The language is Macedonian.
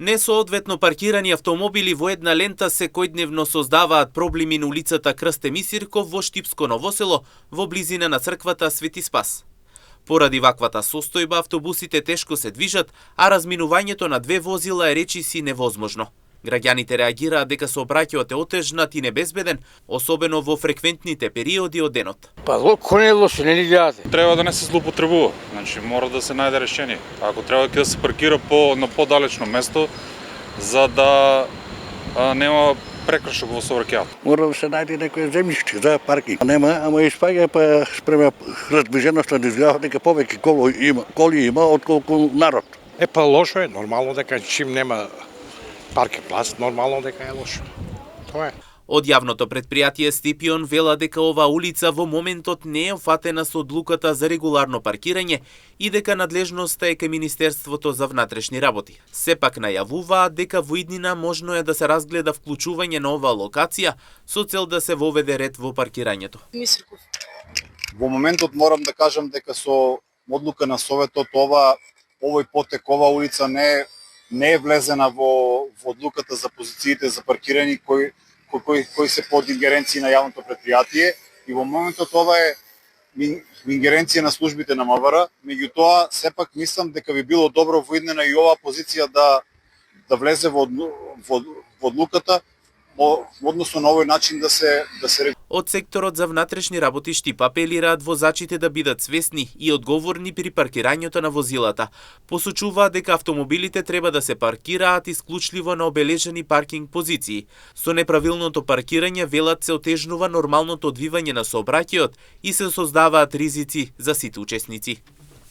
Несоодветно паркирани автомобили во една лента секојдневно создаваат проблеми на улицата Крсте Мисирков во Штипско Ново село во близина на црквата Свети Спас. Поради ваквата состојба автобусите тешко се движат, а разминувањето на две возила е речиси невозможно. Граѓаните реагираат дека сообраќајот е отежнат и небезбеден, особено во фреквентните периоди од денот. Па кој не е лошо, не ни гледате. Треба да не се злоупотребува. Значи мора да се најде решение. Ако треба да се паркира на подалечно место за да нема прекршок во сообраќајот. Мора да се најде некој земјиште за паркинг. Нема, ама испаѓа па спрема разбеженоста да изгледа дека повеќе коли има отколку народ. Па лошо е, нормално дека чим нема паркинг плац, нормално дека е лошо. Тоа е. Од јавното предпријатие Стипион вела дека оваа улица во моментот не е офатена со одлуката за регуларно паркирање и дека надлежноста е кај Министерството за внатрешни работи. Сепак најавуваат дека во иднина можно е да се разгледа вклучување на оваа локација со цел да се воведе ред во паркирањето. Во моментот морам да кажам дека со одлука на Советот овој потек, оваа улица не е влезена во одлуката за позициите за паркирање кои се под ингеренција на јавното предпријатие и во моментот ова е ингеренција на службите на МВР, меѓутоа сепак мислам дека би било добро во иднина и оваа позиција да влезе во одлуката, односно на овој начин да се Од секторот за внатрешни работи Штип апелираат возачите да бидат свесни и одговорни при паркирањето на возилата. Посочуваат дека автомобилите треба да се паркираат исклучливо на обележени паркинг позиции. Со неправилното паркирање велат се отежнува нормалното одвивање на сообраќајот и се создаваат ризици за сите учесници.